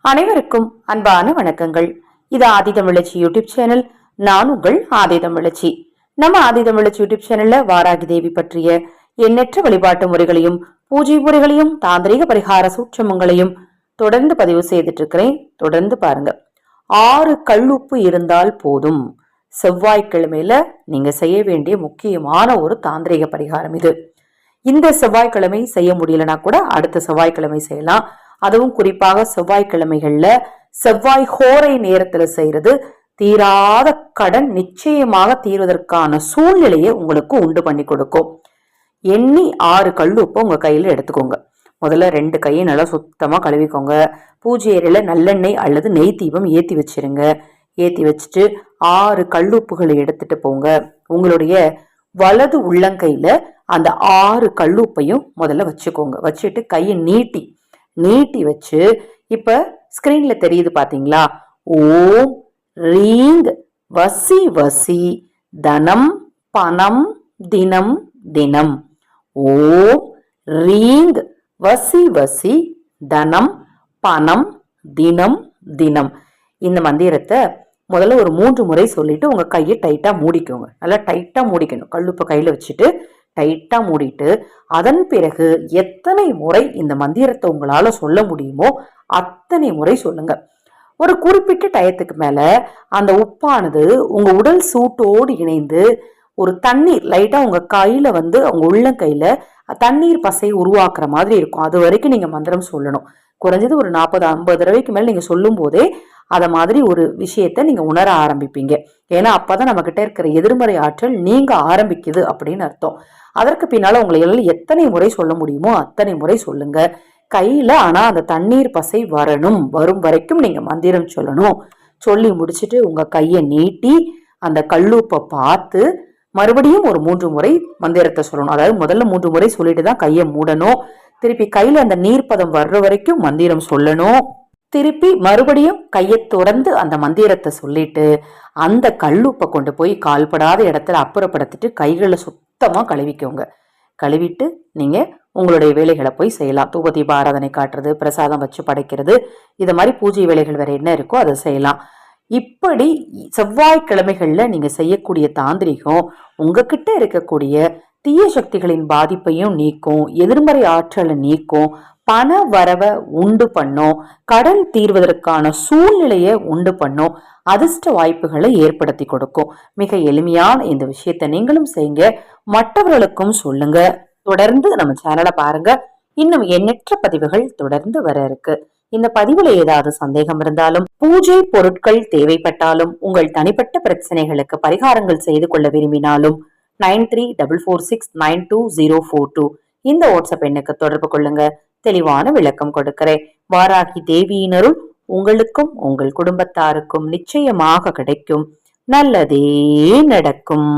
அனைவருக்கும் அன்பான வணக்கங்கள். இது ஆதிதமிழச்சி யூடியூப் சேனல். நான் உங்கள் ஆதிதமிழச்சி. நம்ம ஆதிதமிழச்சி யூடியூப் சேனல்ல வாராகி தேவி பற்றிய எண்ணற்ற வழிபாட்டு முறைகளையும் பூஜை முறைகளையும் தாந்திரிக பரிகார சூட்சமங்களையும் தொடர்ந்து பதிவு செய்துட்டு இருக்கிறேன். தொடர்ந்து பாருங்க. 6 கல்லுப்பு இருந்தால் போதும். செவ்வாய்க்கிழமையில நீங்க செய்ய வேண்டிய முக்கியமான ஒரு தாந்திரிக பரிகாரம் இது. இந்த செவ்வாய்க்கிழமை செய்ய முடியலனா கூட அடுத்த செவ்வாய்க்கிழமை செய்யலாம். அதுவும் குறிப்பாக செவ்வாய்க்கிழமைகள்ல செவ்வாய் ஹோரை நேரத்துல செய்யறது தீராத கடன் நிச்சயமாக தீர்வதற்கான சூழ்நிலையை உங்களுக்கு உண்டு பண்ணி கொடுக்கும். எண்ணி 6 கல்லுப்பை உங்க கையில எடுத்துக்கோங்க. முதல்ல 2 கையை நல்லா சுத்தமா கழுவிக்கோங்க. பூஜை அறையில நல்லெண்ணெய் அல்லது நெய் தீபம் ஏத்தி வச்சிருங்க. ஏத்தி வச்சுட்டு 6 கல்லுப்புகளை எடுத்துட்டு போங்க. உங்களுடைய வலது உள்ளங்கையில அந்த 6 கல்லுப்பையும் முதல்ல வச்சுக்கோங்க. வச்சுட்டு கையை நீட்டி வச்சு இப்ப ஸ்கிரீன்ல தெரியுது பாத்தீங்களா? ஓம் ரீங் வசி வசி தனம் பணம் தினம் தினம். ஓம் ரீங் வசி வசி தனம் பணம் தினம் தினம். இந்த மந்திரத்தை முதல்ல ஒரு 3 முறை சொல்லிட்டு உங்க கையை டைட்டா மூடிக்கோங்க. நல்லா டைட்டா மூடிக்கணும். கல்லுப்ப கையில வச்சுட்டு டைட்டா மூடிட்டு அதன் பிறகு எத்தனை முறை இந்த மந்திரத்தை உங்களால சொல்ல முடியுமோ அத்தனை முறை சொல்லுங்க. ஒரு குறிப்பிட்ட டயத்துக்கு மேல அந்த உப்பானது உங்க உடல் சூட்டோடு இணைந்து ஒரு தண்ணீர் லைட்டா உங்க கையில உங்க உள்ளங்கையில தண்ணீர் பசை உருவாக்குற மாதிரி இருக்கும். அது வரைக்கும் நீங்க மந்திரம் சொல்லணும். குறைஞ்சது ஒரு 40-50 தடவைக்கு மேல நீங்க சொல்லும் போதே அத மாதிரி ஒரு விஷயத்த நீங்க உணர ஆரம்பிப்பீங்க. ஏன்னா அப்பதான் நம்ம கிட்ட இருக்கிற எதிர்மறை ஆற்றல் நீங்க ஆரம்பிக்குது அப்படின்னு அர்த்தம். அதற்கு பின்னால உங்களை எத்தனை முறை சொல்ல முடியுமோ அத்தனை முறை சொல்லுங்க. கையில ஆனா அந்த தண்ணீர் பசை வரும் வரைக்கும் நீங்க மந்திரம் சொல்லணும். சொல்லி முடிச்சுட்டு உங்க கையை நீட்டி அந்த கல்லுப்பை பார்த்து மறுபடியும் ஒரு 3 முறை மந்திரத்தை சொல்லணும். அதாவது முதல்ல 3 முறை சொல்லிட்டு தான் கையை மூடணும். திருப்பி கையில அந்த நீர்ப்பதம் வர்ற வரைக்கும் மந்திரம் சொல்லணும். திருப்பி மறுபடியும் கையை தொடர்ந்து அந்த மந்திரத்தை சொல்லிட்டு அந்த கல்லுப்பை கொண்டு போய் கால்படாத இடத்துல அப்புறப்படுத்திட்டு கைகளை சுத்தமா கழுவிக்கோங்க. கழுவிட்டு நீங்க உங்களுடைய வேலைகளை போய் செய்யலாம். தூபதீப ஆராதனை காட்டுறது, பிரசாதம் வச்சு படைக்கிறது, இத மாதிரி பூஜை வேலைகள் வேற என்ன இருக்கோ அதை செய்யலாம். இப்படி செவ்வாய்க்கிழமைகள்ல நீங்க செய்யக்கூடிய தாந்திரிகம் உங்ககிட்ட இருக்கக்கூடிய தீய சக்திகளின் பாதிப்பையும் நீக்கும், எதிர்மறை ஆற்றலை நீக்கும், பண வரவை உண்டு பண்ணும், கடன் தீர்வதற்கான சூழ்நிலையை உண்டு பண்ணும், அதிர்ஷ்ட வாய்ப்புகளை ஏற்படுத்தி கொடுக்கும். மிக எளிமையான இந்த விஷயத்தை நீங்களும் செய்யுங்க, மற்றவர்களுக்கும் சொல்லுங்க. தொடர்ந்து நம்ம சேனலை பாருங்க. இன்னும் எண்ணற்ற பதிவுகள் தொடர்ந்து வர இருக்கு. இந்த பதிவுல ஏதாவது சந்தேகம் இருந்தாலும், பூஜை பொருட்கள் தேவைப்பட்டாலும், உங்கள் தனிப்பட்ட பிரச்சனைகளுக்கு பரிகாரங்கள் செய்து கொள்ள விரும்பினாலும் 9344692042 இந்த வாட்ஸ்அப் எண்ணுக்கு தொடர்பு கொள்ளுங்க. தெளிவான விளக்கம் கொடுக்கிறேன். வாராகி தேவியினருள் உங்களுக்கும் உங்கள் குடும்பத்தாருக்கும் நிச்சயமாக கிடைக்கும். நல்லதே நடக்கும்.